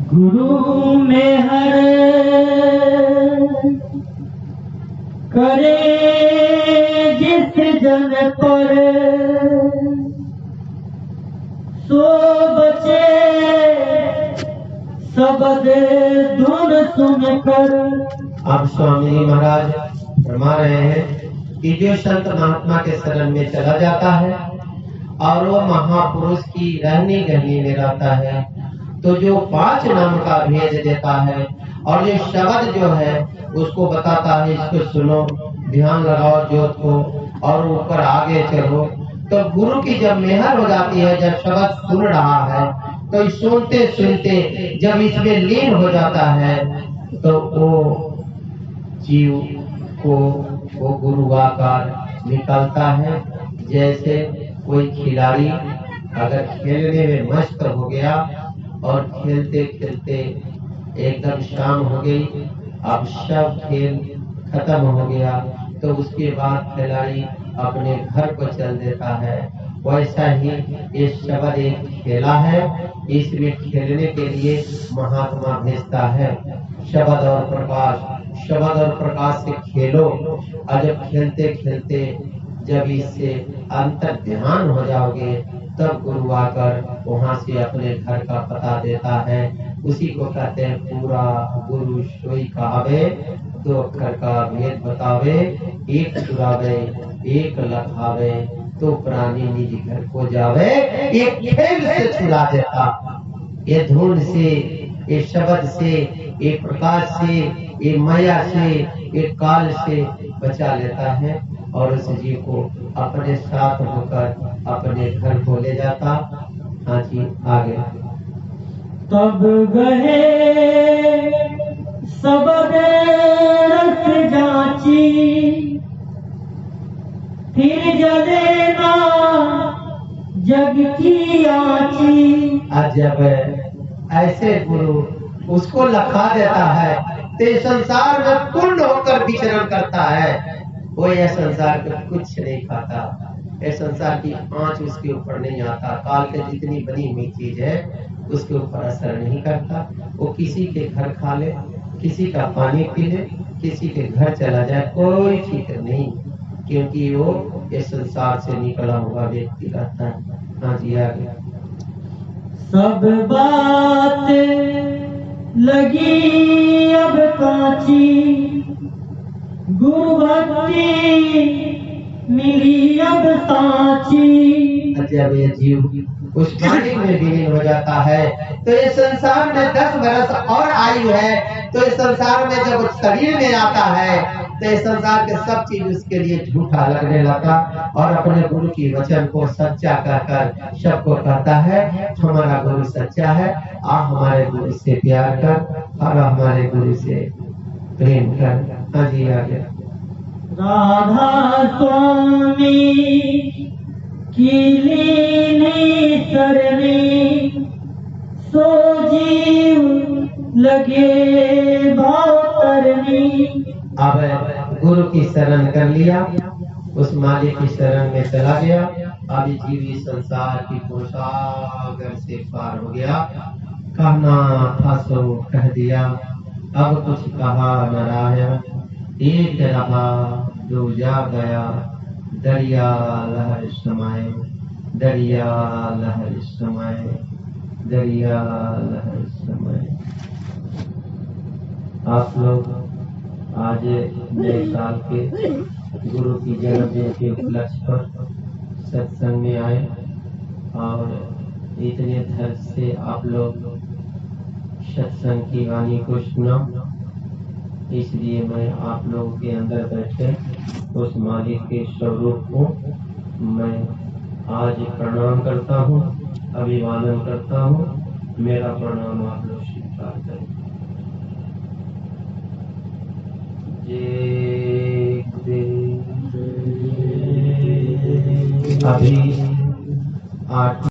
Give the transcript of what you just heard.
गुरु में हर करे जिस जन पर, सो बचे शब्द धुन सुनकर। अब स्वामी जी महाराज फरमा रहे हैं कि जो संत महात्मा के शरण में चला जाता है और वो महापुरुष की रहनी गहनी में रहता है, तो जो 5 नाम का भेद देता है और जो शब्द जो है उसको बताता है, इसको सुनो, ध्यान लगाओ ज्योत को और ऊपर आगे चलो। तो गुरु की जब मेहर हो जाती है, जब शब्द सुन रहा है, तो सुनते सुनते जब इसमें लीन हो जाता है, तो वो जीव को वो गुरु आकार निकलता है। जैसे कोई खिलाड़ी अगर खेलने में मस्त हो गया और खेलते खेलते एकदम शाम हो गई, अब सब खेल खत्म हो गया, तो उसके बाद खिलाड़ी अपने घर को चल देता है। वैसा ही ये शब्द एक खेला है, इसमें खेलने के लिए महात्मा भेजता है। शब्द और प्रकाश, शब्द और प्रकाश से खेलो, और जब खेलते खेलते जब इससे अंतर ध्यान हो जाओगे, तब गुरु आकर वहाँ से अपने घर का पता देता है। उसी को कहते हैं पूरा गुरु सोई कहावे, 2 अक्षर का भेद बतावे, एक चुरावे एक लखावे, तो प्राणी निज घर को जावे, एक खेल से छुड़ा देता। ये धुन से, ये शब्द से, ये प्रकाश से, ये माया से, ये काल से बचा लेता है और उस जीव को अपने साथ होकर अपने घर को ले जाता। हाँ जी, आगे। तब गए सबद रस जांची, फिर जले ना जग की आंची। जब ऐसे गुरु उसको लखा देता है, तो संसार में पूर्ण होकर विचरण करता है। वो यह संसार का कुछ नहीं खाता, ये संसार की आंच उसके ऊपर नहीं आता। काल के जितनी बनी हुई चीज है उसके ऊपर असर नहीं करता। वो किसी के घर खा ले, किसी का पानी पी ले, किसी के घर चला जाए, कोई फिक्र नहीं, क्योंकि वो इस संसार से निकला हुआ व्यक्ति रहता है। हाँ जी, आगे। सब बात लगी अब कांची, गुरु भक्ति मिली अब सांची। जब ये जीव उस पानी में विलीन हो जाता है, तो ये संसार में 10 वर्ष और आयु है, तो इस संसार में जब शरीर में आता है, तो इस संसार के सब चीज उसके लिए झूठा लगने लगा और अपने गुरु की वचन को सच्चा कहकर सबको कहता है हमारा गुरु सच्चा है, आप हमारे गुरु से प्यार कर और हमारे गुरु से प्रेम कर। हाँ जी, आगे। राधा स्वामी की लीनी सरनी, सो जीव लगे भाव तरनी। अब गुरु की शरण कर लिया, उस मालिक की शरण में चला गया। अब जीव इस संसार की कोसागर से पार हो गया। कहना था सो कह दिया, अब कुछ कहा न राय। एक रहा दो जा गया, दरिया लहर समाए, दरिया लहर समाए, दरिया लहर समाए। आप लोग आज नए साल के गुरु की जन्मदिन के उपलक्ष्य पर सत्संग में आए और इतने धैर्य से आप लोग सत्संग की वाणी को सुना। इसलिए मैं आप लोगों के अंदर बैठे उस मालिक के स्वरूप को मैं आज प्रणाम करता हूँ, अभिवादन करता हूँ। मेरा प्रणाम आप लोग स्वीकार करें। अभी 8